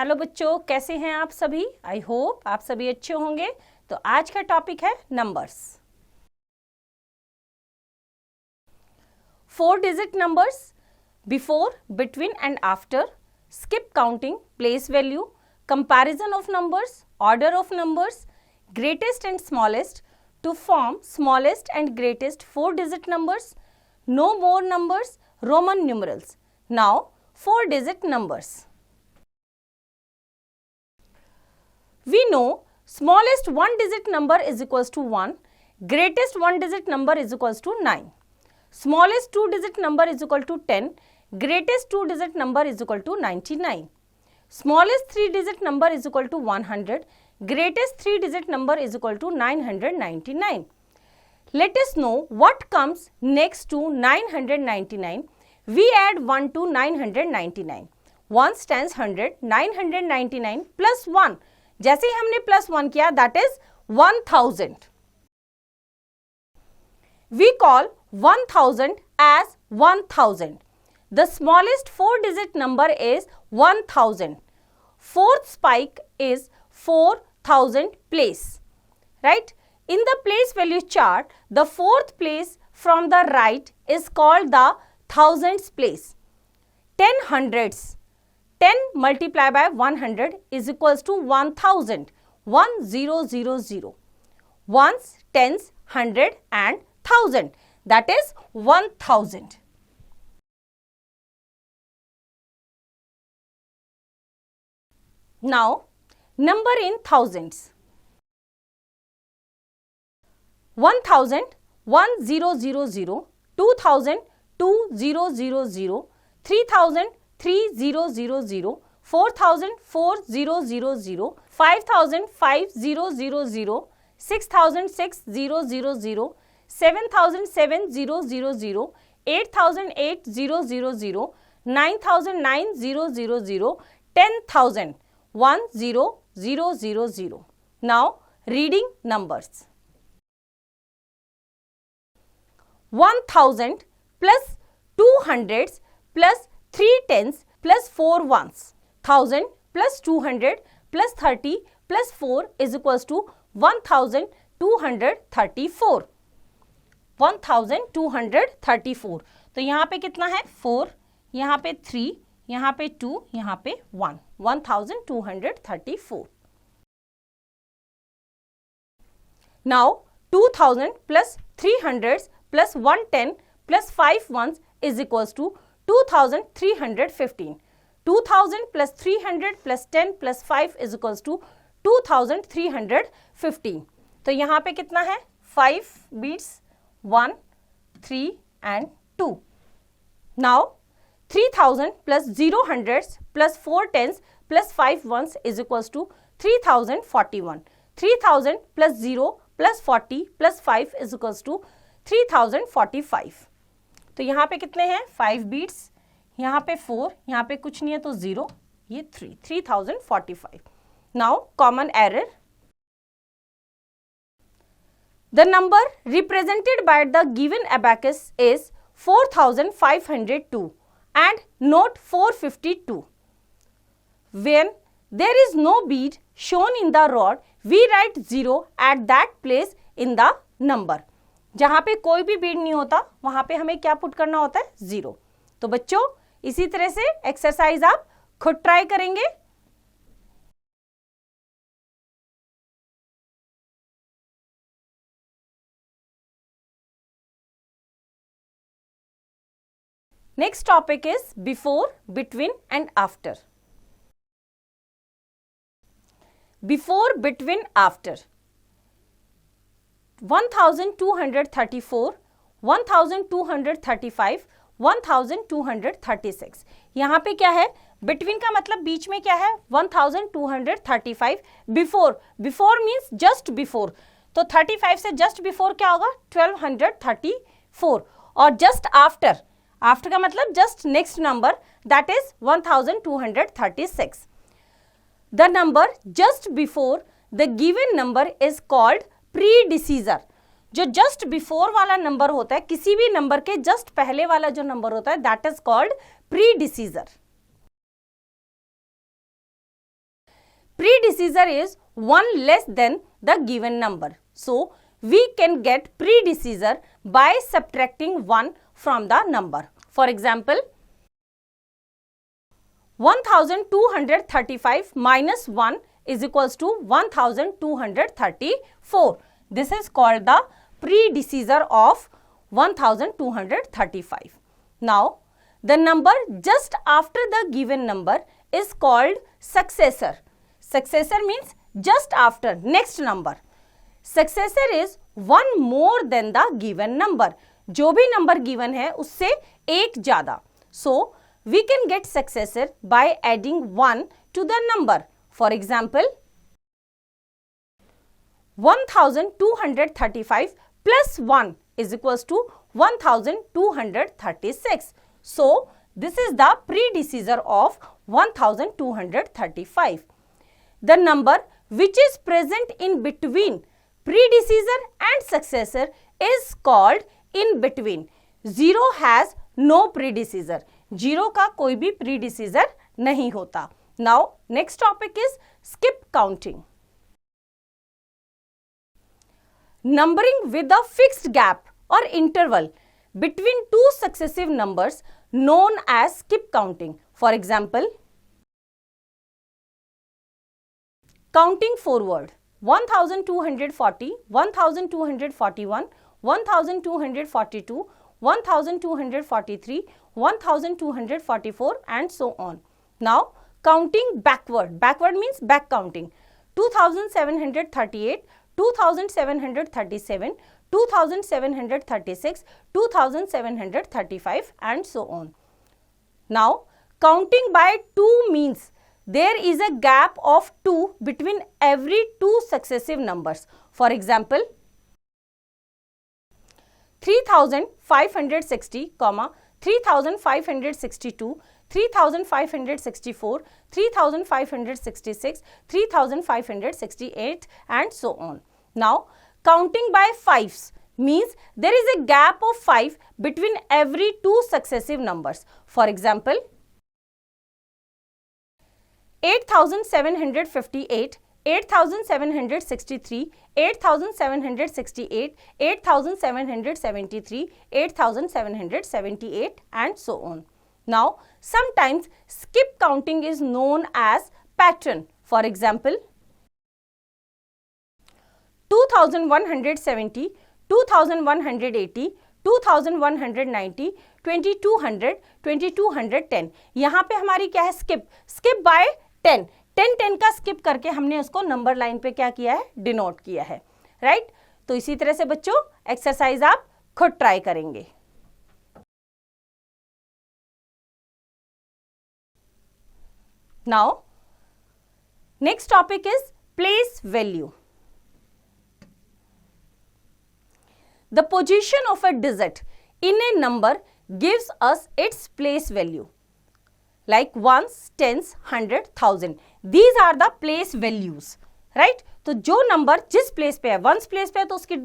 Hello बच्चों, कैसे हैं आप सभी? आई होप आप सभी अच्छे होंगे। तो आज का टॉपिक है numbers. 4 digit numbers, before, between and after, skip counting, place value, comparison of numbers, order of numbers, greatest and smallest, to form smallest and greatest 4 digit numbers, no more numbers, Roman numerals. Now 4 digit numbers. We know smallest 1 digit number is equals to 1, greatest 1 digit number is equals to 9. Smallest 2 digit number is equal to 10, greatest 2 digit number is equal to 99. Smallest 3 digit number is equal to 100, greatest 3 digit number is equal to 999. Let us know what comes next to 999. We add 1 to 999. 1 times 100, 999 plus 1. जैसे ही हमने plus 1 किया, that is 1000. We call 1000 as 1000. The smallest 4 digit number is 1000. Fourth spike is 4000 place. Right? In the place value chart, the fourth place from the right is called the thousands place. 10 hundreds. 10 multiplied by 100 is equals to 1000. 1000. Ones, tens, 100 and 1000. That is 1000. Now, number in thousands. 1000, 1000. 2000, 2000. 3000, 3000, 4000, 4000, 5000, 5000, 6000, 6000, 7000, 7000, 8000, 8000, 9000, 9000, 10,000, 10,000. Now, reading numbers. 1000 plus 2 hundreds plus 3 tens plus 4 ones. 1000 plus 200 plus 30 plus 4 is equals to 1234. 1234. तो यहाँ पे कितना है? 4, यहाँ पे 3, यहाँ पे 2, यहाँ पे 1. 1234. Now 2000 plus 300 plus 110 plus 5 ones is equals to 2315. 2000 plus 300 plus 10 plus 5 is equals to 2315. तो यहाँ पे कितना है? 5 beats, 1, 3 and 2. Now 3000 plus 0 hundreds plus 4 tens plus 5 ones is equals to 3041. 3000 plus 0 plus 40 plus 5 is equals to 3045. तो यहाँ पे कितने हैं? 5 बीट्स, यहाँ पे 4, यहाँ पे कुछ नहीं है तो 0, ये 3, 3045. Now common error. The number represented by the given abacus is 4502 and not 452. When there is no bead shown in the rod, we write 0 at that place in the number. जहाँ पे कोई भी बीड नहीं होता वहां पे हमें क्या पुट करना होता है? 0. तो बच्चों, इसी तरह से एक्सरसाइज आप खुद ट्राई करेंगे. Next topic is before, between and after. Before, between, after. 1234, 1235, 1236. यहाँ पे क्या है? बिटवीन का मतलब बीच में क्या है? 1235. Before, before means just before. तो 35 से जस्ट बिफोर क्या होगा? 1234. और जस्ट आफ्टर, आफ्टर का मतलब just next number, that is 1236. The number just before the given number is called predecessor. जो जस्ट बिफोर वाला नंबर होता है, किसी भी नंबर के जस्ट पहले वाला जो नंबर होता है, that is called predecessor. predecessor is 1 less than the given number. So, we can get predecessor by subtracting 1 from the number. For example, 1235 minus 1 is equals to 1234. This is called the predecessor of 1235. Now, the number just after the given number is called successor. Successor means just after, next number. Successor is 1 more than the given number. जो भी number given है उससे एक ज़्यादा. So, we can get successor by adding 1 to the number. For example, 1235 plus 1 is equals to 1236. So, this is the predecessor of 1235. The number which is present in between predecessor and successor is called in between. 0 has no predecessor. 0 का कोई भी predecessor नहीं होता. Now, next topic is skip counting. Numbering with a fixed gap or interval between two successive numbers known as skip counting. For example, counting forward 1240, 1241, 1242, 1243, 1244 and so on. Now, counting backward. Backward means back counting. 2738, 2737, 2736, 2735 and so on. Now, counting by 2 means there is a gap of 2 between every two successive numbers. For example, 3560, 3562, 3564, 3566, 3568 and so on. Now, counting by 5s means there is a gap of 5 between every two successive numbers. For example, 8758, 8763, 8768, 8773, 8778 and so on. Now, sometimes skip counting is known as pattern. For example, 2170, 2180, 2190, 2200, 2210. यहाँ पे हमारी क्या है skip by 10. 10 का skip करके हमने उसको number line पे क्या किया है, डिनोट किया है, राइट? तो इसी तरह से बच्चों एक्सरसाइज आप खुद ट्राई करेंगे. Now, next topic is place value. The position of a digit in a number gives us its place value. Like ones, tens, 100, 1000. These are the place values, right? तो जो नंबर जिस place पे है, ones place पे है तो उसकी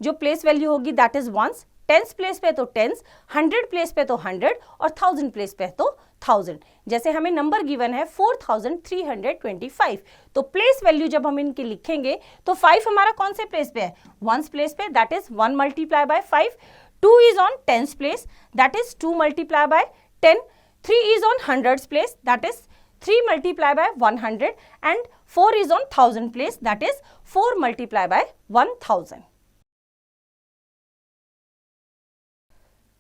जो प्लेस वैल्यू होगी that is ones, tens place पे तो टेंस, 100 प्लेस पे तो 100 और 1000 प्लेस पे तो 1000. जैसे हमें नंबर गिवन है 4325, तो प्लेस वैल्यू जब हम इनकी लिखेंगे तो 5 हमारा कौन से प्लेस पे है, वंस प्लेस पे, that is 1 multiply by 5. 2 is on tens place, that is 2 multiply by 10. 3 is on hundreds place, that is 3 multiplied by 100, and 4 is on thousand place, that is 4 multiplied by 1000.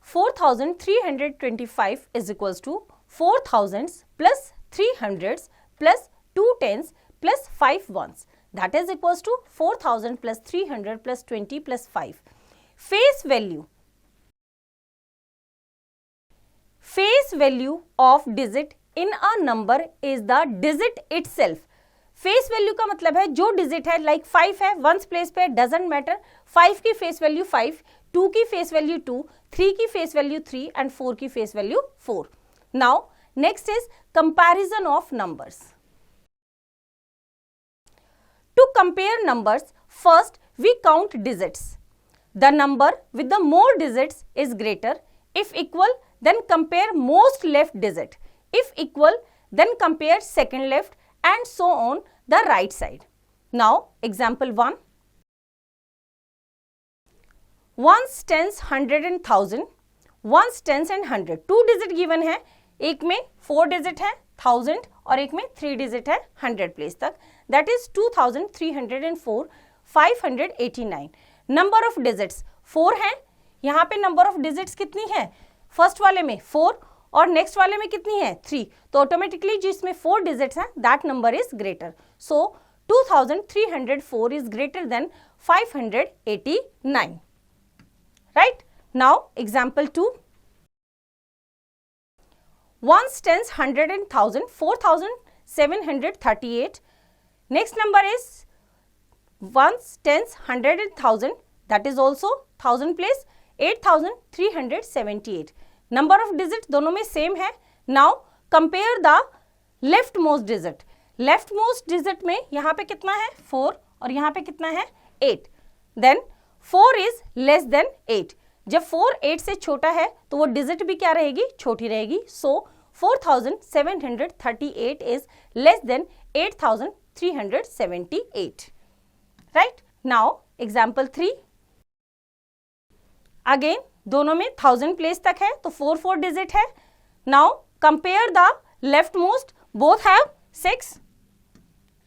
4325 is equals to 4 thousands plus 3 hundreds plus 2 tens plus 5 ones, that is equals to 4000 plus 300 plus 20 plus 5. Face value. Face value of digit in a number is the digit itself. Face value का मतलब है जो digit है, like 5 है ones place पे, doesn't matter. 5 की face value 5, 2 की face value 2, 3 की face value 3 and 4 की face value 4. Now next is comparison of numbers. To compare numbers, first we count digits. The number with the more digits is greater. If equal, then compare most left digit. If equal, then compare second left and so on. the right side. Now example 1. Ones, tens, hundred and thousand. Ones, tens and hundred. 2 digit given है, एक में 4 digit है 1000 और एक में 3 digit है 100 place तक. That is 2304, 589. Number of digits 4 है. यहाँ पे नंबर ऑफ डिजिट्स कितनी है? फर्स्ट वाले में 4 और नेक्स्ट वाले में कितनी है? 3. तो ऑटोमेटिकली जिसमें 4 डिजिट्स हैं that number is greater. So 2304 is greater than 589. Right? Now example 2. Ones, tens, hundred and thousand, 4738. Next number is ones, tens, hundred and thousand, that is also 1000 place, 8378. Number of digits दोनों में same है. Now compare the leftmost digit. Leftmost digit में यहाँ पे कितना है? 4 और यहाँ पे कितना है? 8. Then 4 is less than 8. जब 4 8 से छोटा है तो वो डिजिट भी क्या रहेगी? छोटी रहेगी. सो 4738 is less then 8378. Right? Now example 3. Again दोनों में 1000 प्लेस तक है तो 4 डिजिट है. Now compare the leftmost. Both have 6.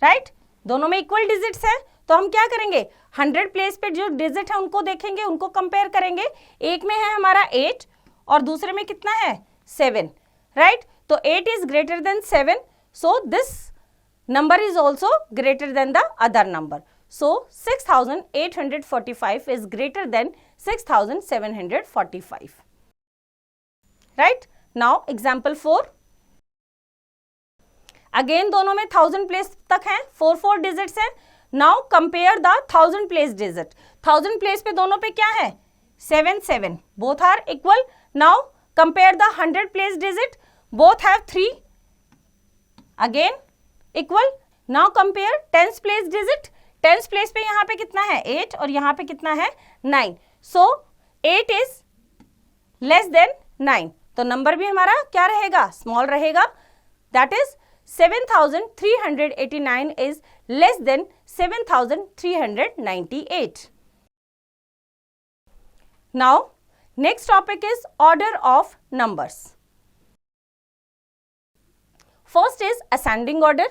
Right? दोनों में इक्वल डिजिट्स है तो हम क्या करेंगे? 100 प्लेस पे जो डिजिट है उनको देखेंगे, उनको कंपेयर करेंगे. एक में है हमारा 8 और दूसरे में कितना है? 7. राइट? तो 8 is greater than 7. So this number is also greater than the other number. So 6845 is greater than 6745. Right? Now example 4. Again दोनों में 1000 प्लेस तक है, 4 डिजिट्स है. Now compare the 1000 place digit. 1000 place पे दोनों पे क्या है? 7. Both are equal. Now compare the 100 place digit. Both have 3. Again equal. Now compare 10 place digit. 10 place पे यहाँ पे कितना है? 8 और यहाँ पे कितना है? 9. सो 8 इज लेस देन 9. तो नंबर भी हमारा क्या रहेगा? स्मॉल रहेगा. That is 7389 is less than 7398. Now, next topic is order of numbers. First is ascending order.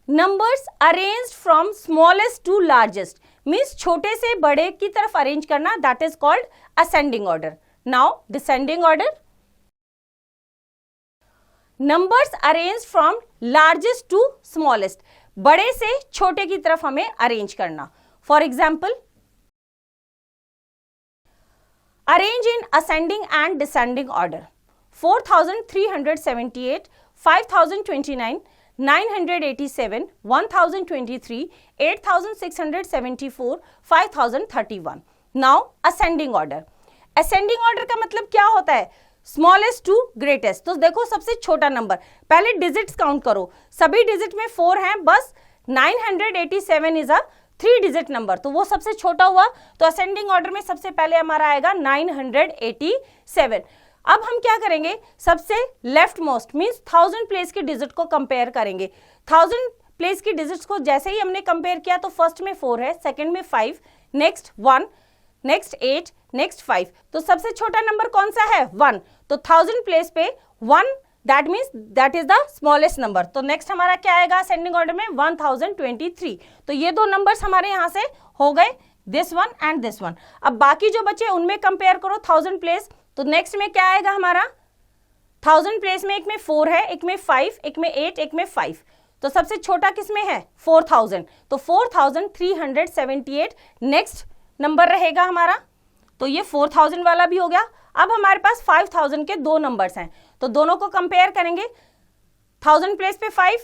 Numbers arranged from smallest to largest means छोटे से बड़े की तरफ अरेंज करना, that is called ascending order. Now, descending order. Numbers arrange from largest to smallest. बड़े से छोटे की तरफ हमें अरेंज करना. For example, arrange in ascending and descending order. 4378, 5029, 987, 1023, 8674, 5031. Now ascending order. Ascending order का मतलब क्या होता है? Smallest to greatest. तो देखो सबसे छोटा नंबर, पहले डिजिट्स काउंट करो. सभी डिजिट में 4 हैं, बस 987 इज अ 3 डिजिट नंबर, तो वो सबसे छोटा हुआ. तो असेंडिंग ऑर्डर में सबसे पहले हमारा आएगा 987. अब हम क्या करेंगे? सबसे लेफ्ट मोस्ट मीन्स 1000 प्लेस की डिजिट को कंपेयर करेंगे. 1000 प्लेस की डिजिट्स को जैसे ही हमने कंपेयर किया तो फर्स्ट में 4 है, सेकेंड में 5, नेक्स्ट 1, नेक्स्ट 8, नेक्स्ट 5. तो सबसे छोटा नंबर कौन सा है? 1. तो 1000 प्लेस पे 1, that means that is the smallest number. तो नेक्स्ट हमारा क्या आएगा असेंडिंग ऑर्डर में? 1023. तो ये दो नंबर्स हमारे यहाँ से हो गए, this one and this one. अब बाकी जो बचे उनमें कंपेयर करो 1000 प्लेस. तो नेक्स्ट में क्या आएगा हमारा? 1000 प्लेस में एक में 4 है, एक में 5, एक में 8, एक में 5. तो सबसे छोटा किस में है? 4000. तो 4378 नेक्स्ट नंबर रहेगा हमारा. तो ये 4000 वाला भी हो गया. अब हमारे पास 5000 के 2 नंबर्स हैं, तो दोनों को कंपेयर करेंगे. 1000 प्लेस पे 5,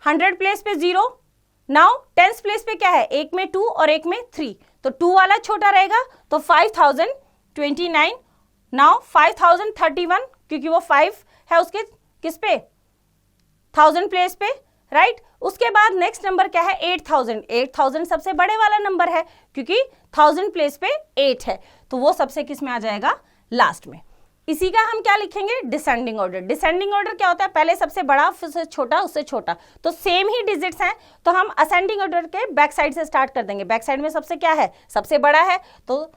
100 प्लेस पे 0. नाउ 10 प्लेस पे क्या है? एक में 2 और एक में 3. तो 2 वाला छोटा रहेगा. तो 5029. नाउ 5031 क्योंकि वो 5 है उसके किस पे? 1000 प्लेस पे. राइट? उसके बाद नेक्स्ट नंबर क्या है? 8000. 8000 सबसे बड़े वाला नंबर है क्योंकि 1000 प्लेस पे 8 है, तो वो सबसे किस में आ जाएगा? लास्ट में. इसी का हम क्या लिखेंगे, डिसेंडिंग ऑर्डर। डिसेंडिंग ऑर्डर क्या होता है, पहले सबसे बड़ा फिर उससे छोटा उससे छोटा, तो सेम ही डिजिट्स हैं तो हम असेंडिंग ऑर्डर के बैक साइड से स्टार्ट कर देंगे। बैक साइड में सबसे क्या है, सबसे बड़ा है, तो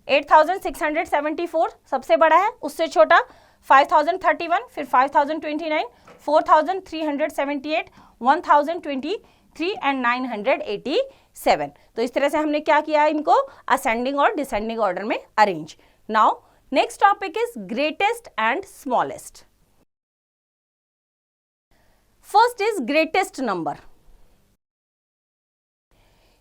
8674 सबसे बड़ा है, उससे छोटा 5031, फिर 5029, 4378, 1023 एंड 987। तो इस तरह से हमने क्या किया, इनको असेंडिंग और डिसेंडिंग ऑर्डर में arrange. Now next topic is greatest and smallest. First is greatest number.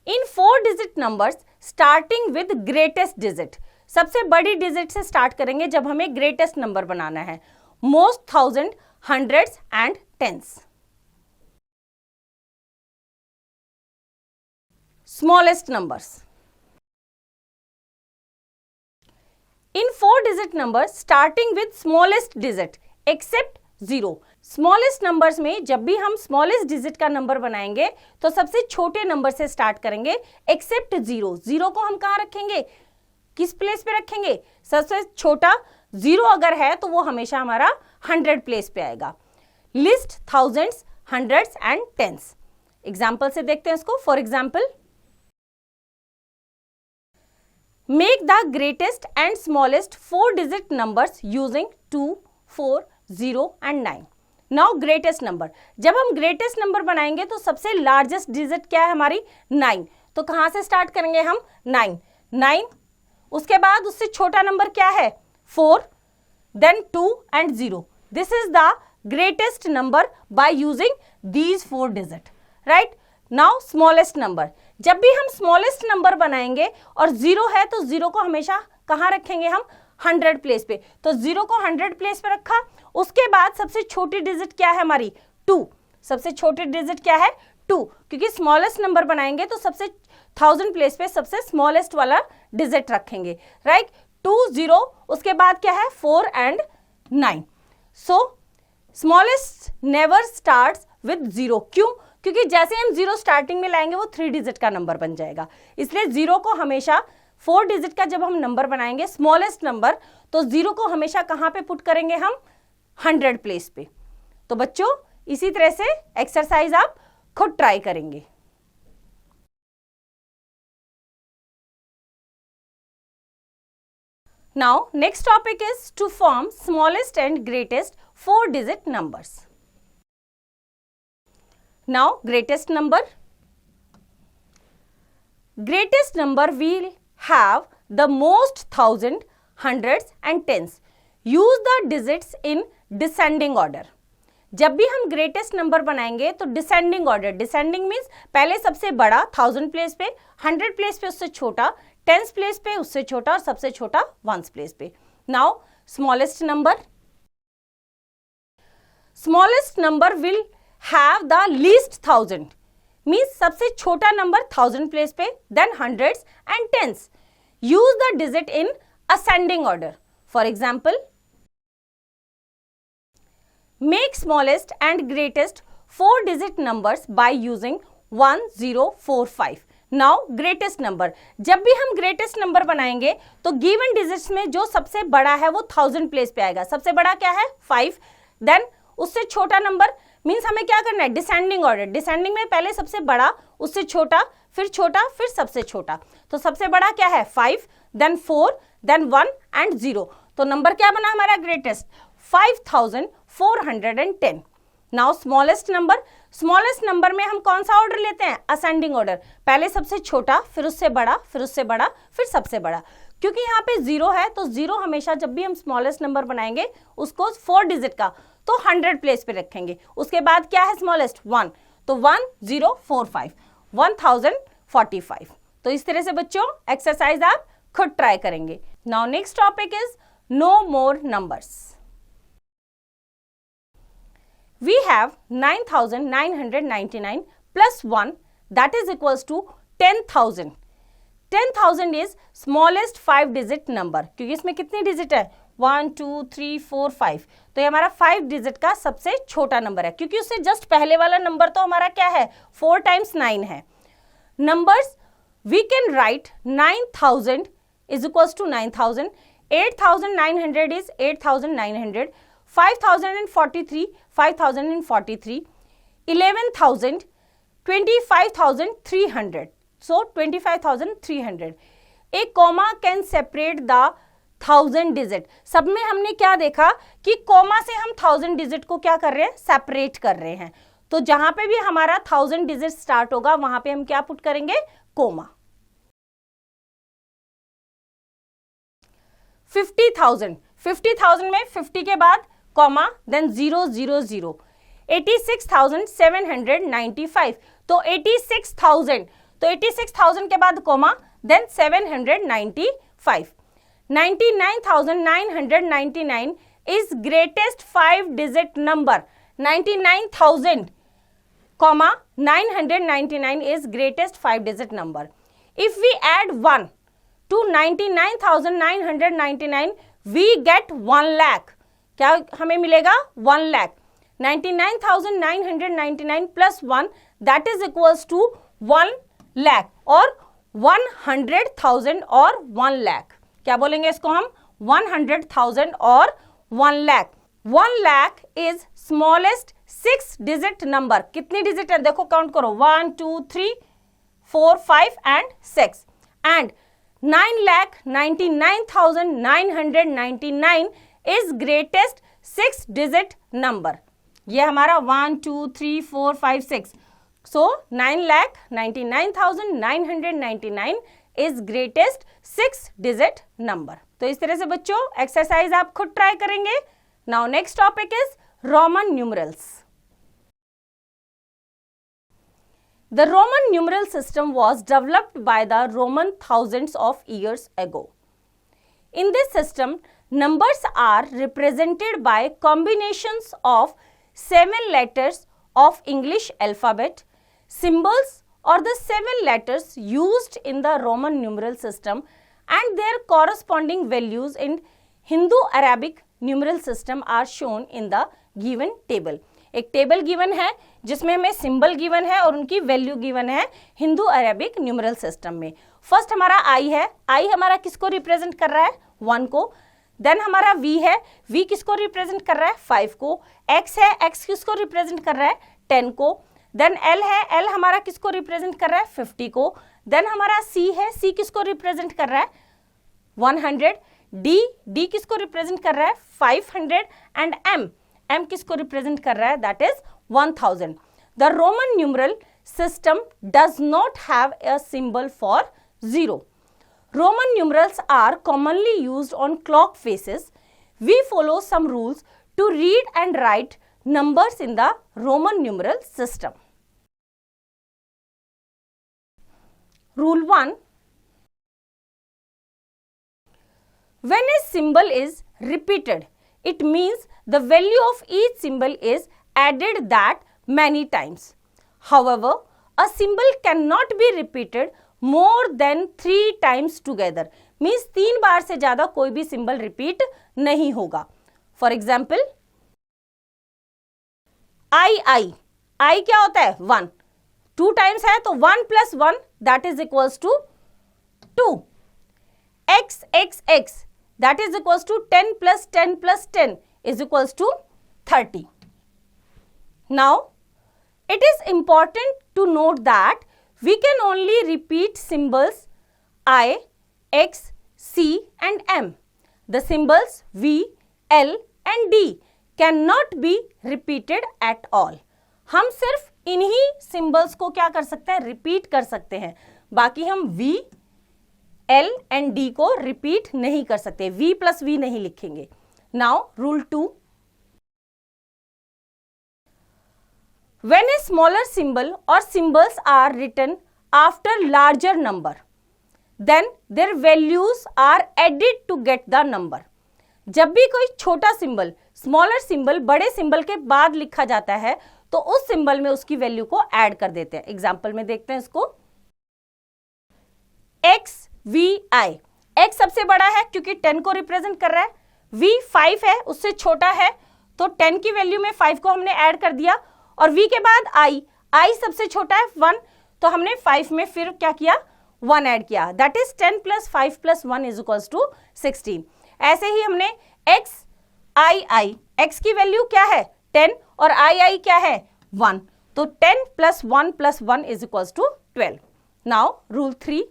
In 4 digit numbers starting with greatest digit, सबसे बड़ी डिजिट से स्टार्ट करेंगे जब हमें ग्रेटेस्ट नंबर बनाना है। Most, thousand, hundreds and tens. Smallest numbers. In 4 digit numbers starting with smallest digit except 0। Smallest numbers में जब भी हम स्मॉलेस्ट डिजिट का नंबर बनाएंगे तो सबसे छोटे नंबर से स्टार्ट करेंगे एक्सेप्ट 0। 0 को हम कहां रखेंगे, किस प्लेस पे रखेंगे, सबसे छोटा 0 अगर है तो वो हमेशा हमारा 100 प्लेस पे आएगा। Least thousands, hundreds and tens. Example से देखते हैं इसको। For example, make the greatest and smallest 4 digit numbers using 2, 4, 0 and 9। Now greatest number, जब हम ग्रेटेस्ट नंबर बनाएंगे तो सबसे लार्जेस्ट डिजिट क्या है हमारी, 9। तो कहां से स्टार्ट करेंगे हम, 9। उसके बाद उससे छोटा नंबर क्या है, 4, then 2 and 0। This is the greatest number by using these 4 digit, right. Now smallest number, जब भी हम स्मॉलेस्ट नंबर बनाएंगे और 0 है तो 0 को हमेशा कहां रखेंगे हम, 100 प्लेस पे। तो 0 को 100 प्लेस पे रखा। उसके बाद सबसे छोटी डिजिट क्या है हमारी, 2। सबसे छोटी डिजिट क्या है, 2, क्योंकि स्मॉलेस्ट नंबर बनाएंगे तो सबसे 1000 प्लेस पे सबसे स्मॉलेस्ट वाला डिजिट रखेंगे, राइट। 2, 0, उसके बाद क्या है, 4 and 9। So smallest never starts with 0। क्यों, क्योंकि जैसे हम 0 स्टार्टिंग में लाएंगे वो 3 डिजिट का नंबर बन जाएगा। इसलिए 0 को हमेशा 4 डिजिट का जब हम नंबर बनाएंगे स्मॉलेस्ट नंबर, तो 0 को हमेशा कहां पे पुट करेंगे हम, 100 प्लेस पे। तो बच्चों इसी तरह से एक्सरसाइज आप खुद ट्राई करेंगे। Now next topic is to form smallest and greatest 4 digit numbers. Now greatest number. Greatest number will have the most thousand, hundreds and tens. Use the digits in descending order. जब भी हम greatest number बनाएंगे तो descending order, descending means पहले सबसे बड़ा 1000 place पे, 100 place पे उससे छोटा, टेंस प्लेस पे उससे छोटा और सबसे छोटा 1s प्लेस पे। Now smallest number. Smallest number will have the least 1000 means सबसे छोटा नंबर 1000 प्लेस पे, then hundreds and tens. Use the digit in ascending order. For example, make smallest and greatest 4 digit numbers by using 1, 0, 4, 5. Now greatest number, जब भी हम greatest number बनाएंगे तो given digits में जो सबसे बड़ा है वो 1000 प्लेस पे आएगा। सबसे बड़ा क्या है, 5, then उससे छोटा नंबर मीन्स हमें क्या करना है, डिसेंडिंग ऑर्डर। डिसेंडिंग में पहले सबसे बड़ा, उससे छोटा, फिर सबसे छोटा। तो सबसे बड़ा क्या है, 5, देन 4, देन 1 एंड 0। तो नंबर क्या बना हमारा greatest, 5410। Now smallest number. Smallest number में हम कौन सा ऑर्डर लेते हैं, असेंडिंग ऑर्डर। पहले सबसे छोटा, फिर उससे बड़ा, फिर उससे बड़ा, फिर सबसे बड़ा। क्योंकि यहाँ पे 0 है तो 0 हमेशा जब भी हम स्मॉलेस्ट नंबर बनाएंगे उसको 4 डिजिट का तो 100 प्लेस पे रखेंगे। उसके बाद क्या है स्मॉलेस्ट, 1, तो 1045, 1045। तो इस तरह से बच्चों एक्सरसाइज आप खुद ट्राई करेंगे। Now next topic is no more numbers. We have 9999 plus 1 that is equals to 10,000। 10,000 is smallest 5 digit number, क्योंकि इसमें कितनी डिजिट है, 1, 2, 3, 4, 5। तो ये हमारा 5 डिजिट का सबसे छोटा नंबर है, क्योंकि उससे जस्ट पहले वाला नंबर तो हमारा क्या है, 4 टाइम्स 9 है। Numbers we can write 9000 is equals to 9000 8,900 is 8,900, 5,043, 5,043, 11,000, 25,300. So 25,300. A comma can separate the 1000 digit. सब में हमने क्या देखा कि कॉमा से हम 1000 डिजिट को क्या कर रहे हैं, सेपरेट कर रहे हैं. तो जहां पे भी हमारा 1000 डिजिट स्टार्ट होगा वहां पे हम क्या पुट करेंगे, कोमा. 50,000, 50,000 में 50 के बाद कॉमा, देन 0 0 0. 86,795. तो 86,000, तो 86,000 के बाद comma, then 795. 99,999 is greatest 5 digit number. 99,000, 999 is greatest 5 digit number. If we add 1 to 99,999, we get 1 lakh. क्या हमें मिलेगा, 1 lakh. 99,999 plus 1, that is equals to 1 lakh और 100,000 और 1 lakh. क्या बोलेंगे इसको हम, 100,000 और 1 lakh. 1 lakh is smallest 6 digit number. कितनी डिजिट है, देखो काउंट करो, 1 2 3 4 5 and 6. And 9,99,999 is greatest 6 digit number. ये हमारा 1 2 3 4 5 6. So 9,99,999 is greatest 6 digit number. तो इस तरह से बच्चों एक्सरसाइज आप खुद ट्राई करेंगे. Now next topic is Roman numerals. The Roman numeral system was developed by the Roman thousands of years ago. In this system, numbers are represented by combinations of 7 letters of English alphabet, symbols or the 7 letters used in the Roman numeral system and their corresponding values in Hindu-Arabic numeral system are shown in the given table. एक table given है जिसमें हमें symbol given है और उनकी value given है Hindu Arabic numeral system में. First हमारा आई है, आई हमारा किसको रिप्रेजेंट कर रहा है, 1 को. देन हमारा वी है, वी किसको रिप्रेजेंट कर रहा है, 5 को. एक्स है, एक्स किसको रिप्रेजेंट कर रहा है, 10 को. देन एल है, एल हमारा किसको रिप्रेजेंट कर रहा है, 50 को. देन हमारा सी है, सी किसको रिप्रेजेंट कर रहा है, 100. डी, डी किसको रिप्रेजेंट कर रहा है, 500. एंड एम, एम किसको रिप्रेजेंट कर रहा है, that is 1000. The Roman numeral system does not have a symbol for 0. Roman numerals are commonly used on clock faces. We follow some rules to read and write numbers in the Roman numeral system. Rule 1. When a symbol is repeated, it means the value of each symbol is added that many times. However, a symbol cannot be repeated more than 3 times together. Means 3 बार से ज्यादा कोई भी symbol repeat नहीं होगा. For example I, आई, आई क्या होता है, 1. 2 times है तो 1 + 1 that is equals to 2. X, X, X that is equals to 10 + 10 + 10 is equals to 30. Now, it is important to note that we can only repeat symbols I, X, C and M. The symbols V, L and D cannot be repeated at all. हम सिर्फ इन्हीं symbols को क्या कर सकते हैं, repeat कर सकते हैं. बाकी हम V, L and D को repeat नहीं कर सकते. V + V नहीं लिखेंगे. Now, rule 2. When a smaller symbol or symbols are written after larger number, then their values are added to get the number. जब भी कोई छोटा सिंबल, स्मॉलर सिंबल बड़े सिंबल के बाद लिखा जाता है तो उस सिंबल में उसकी वैल्यू को ऐड कर देते हैं. एग्जाम्पल में देखते हैं इसको. X, V, I. X सबसे बड़ा है क्योंकि 10 को रिप्रेजेंट कर रहा है. V 5 है, उससे छोटा है तो 10 की वैल्यू में 5 को हमने ऐड कर दिया. और V के बाद I, I सबसे छोटा है 1 तो हमने 5 में फिर क्या किया, 1 ऐड किया. That is 10 + 5 + 1 is equals to 16. ऐसे ही हमने x i, x की वैल्यू क्या है 10 और i क्या है 1, तो 10 + 1 + 1 = 12. Now rule 3,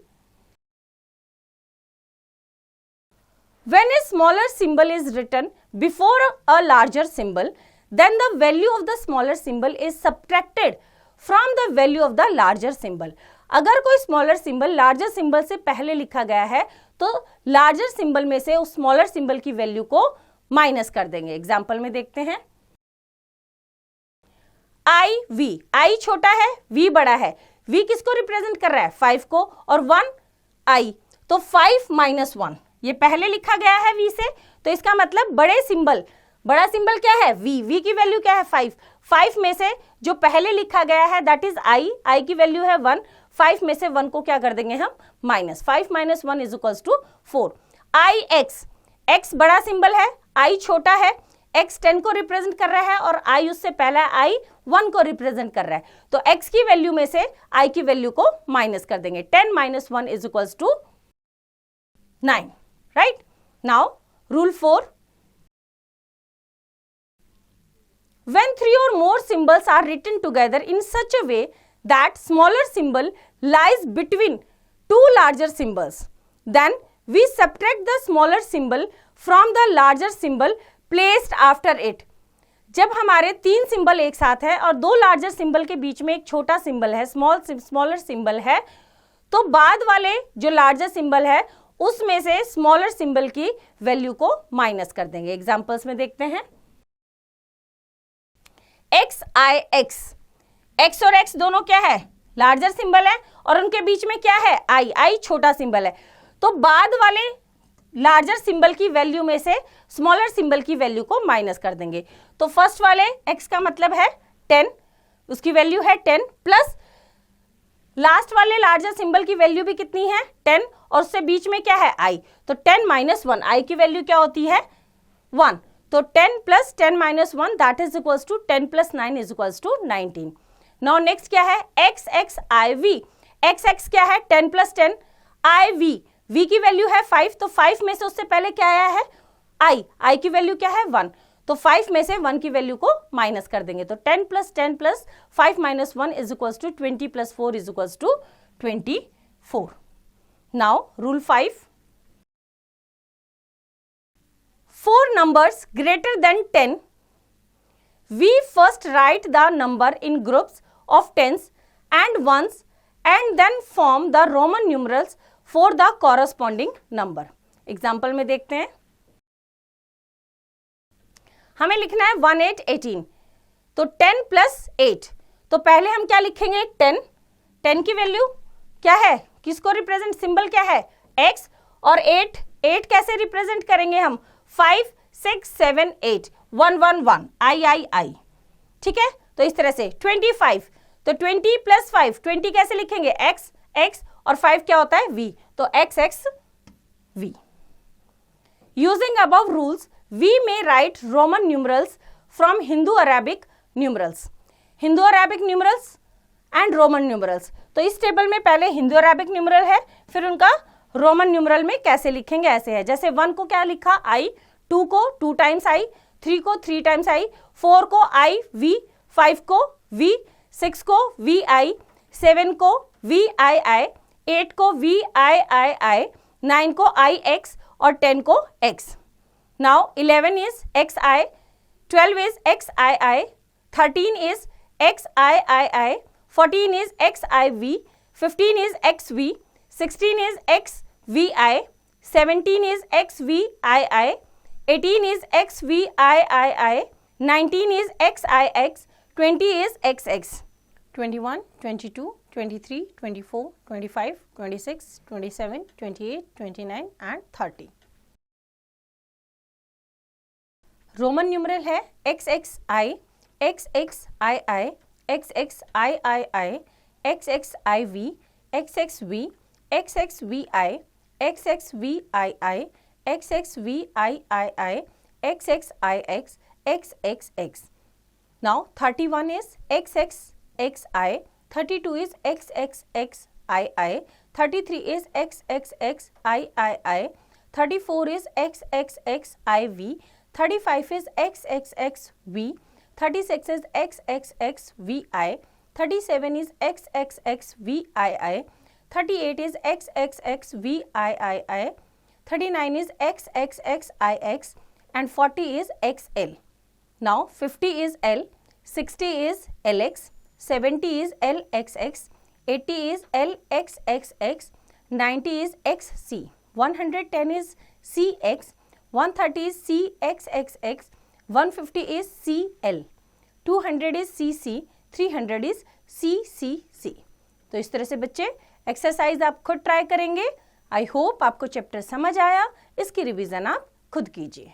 when a smaller symbol is written before a larger symbol, then the value of the smaller symbol is subtracted from the value of the larger symbol. अगर कोई smaller symbol larger symbol से पहले लिखा गया है तो larger symbol में से उस स्मॉलर सिंबल की वैल्यू को माइनस कर देंगे. एग्जाम्पल में देखते हैं. I छोटा है, V बड़ा है. V किसको रिप्रेजेंट कर रहा है 5 को, और 1 I, तो 5 - 1 ये पहले लिखा गया है V से, तो इसका मतलब बड़ा सिंबल क्या है V की वैल्यू क्या है 5 में से जो पहले लिखा गया है दैट इज I की वैल्यू है 1, 5 में से 1 को क्या कर देंगे हम माइनस, 5 - 1 = 4. X बड़ा सिंबल है, I छोटा है, X 10 को रिप्रेजेंट कर रहा है और I उससे पहला I 1 को रिप्रेजेंट कर रहा है, तो X की वैल्यू में से I की वैल्यू को माइनस कर देंगे. 10 - 1 = 9. Right? Now, rule 4. When 3 or more symbols are written together in such a way that smaller symbol lies between two larger symbols, then we subtract the smaller symbol from the larger symbol placed after it. जब हमारे 3 symbol एक साथ है और 2 larger symbol के बीच में एक छोटा सिंबल है, स्मॉलर सिंबल है, तो बाद वाले जो लार्जर सिंबल है उसमें से स्मॉलर सिंबल की वैल्यू को माइनस कर देंगे. एग्जांपल्स में देखते हैं. x और x दोनों क्या है लार्जर सिंबल है और उनके बीच में क्या है I छोटा सिंबल है, तो बाद वाले लार्जर सिंबल की वैल्यू में से स्मॉलर सिंबल की वैल्यू को माइनस कर देंगे. तो फर्स्ट वाले x का मतलब है 10, उसकी वैल्यू है 10, प्लस लास्ट वाले लार्जर सिंबल की वैल्यू भी कितनी है 10 और उससे बीच में क्या है I, तो 10 - 1 I की वैल्यू क्या होती है 1, तो 10 + 10 - 1 that is equals to 10 + 9 = 19. Now next क्या है XXIV. XX क्या है 10 + 10 IV, V की वैल्यू है 5, तो 5 में से उससे पहले क्या आया है I की वैल्यू क्या है 1, तो 5 में से 1 की वैल्यू को माइनस कर देंगे, तो 10 + 10 + 5 - 1 = 20 + 4 = 24. Now rule 5. For numbers greater than 10, we first write the number in groups of tens and ones and then form the Roman numerals for the corresponding number. Example में देखते हैं. हमें लिखना है 1 8 18, तो 10 + 8, तो पहले हम क्या लिखेंगे 10 की वैल्यू क्या है, किसको रिप्रेजेंट सिंबल क्या है x, और 8 कैसे रिप्रेजेंट करेंगे हम 5 6 7 8 1 1 1 I. ठीक है, तो इस तरह से 25, तो 20 + 5 20 कैसे लिखेंगे x और 5 क्या होता है v, तो x v. Using above rules, we may write Roman numerals from Hindu-Arabic numerals. Hindu-Arabic numerals and Roman numerals. तो इस टेबल में पहले Hindu-Arabic numeral है, फिर उनका Roman numeral में कैसे लिखेंगे ऐसे है. जैसे 1 को क्या लिखा I, 2 को 2 times I, 3 को 3 times I, 4 को I V, 5 को V, 6 को VI, 7 को VII, 8 को VIII, 9 को IX और 10 को X. Now 11 is XI, 12 is XII, 13 is XIII, 14 is XIV, 15 is XV, 16 is XVI, 17 is XVII, 18 is XVIII, 19 is XIX, 20 is XX, 21, 22, 23, 24, 25, 26, 27, 28, 29 and 30. Roman numeral है XXI, XXII, XXIII, XXIV, XXV, XXVI, XXVII, XXVIII, XXIX, XXX. Now 31 is XXXI, 32 is XXXII, 33 is XXXII, 34 is XXXIV, 35 is XXXV, 36 is XXXVI, 37 is XXXVII, 38 is XXXVIII, 39 is XXXIX, and 40 is XL. Now 50 is L, 60 is LX, 70 is LXX, 80 is LXXX, 90 is XC, 110 is CX, 130 is CXXX, 150 is CL, 200 is CC, 300 is CCC. तो इस तरह से बच्चे exercise आप खुद try करेंगे. I hope आपको chapter समझ आया. इसकी रिवीजन आप खुद कीजिए.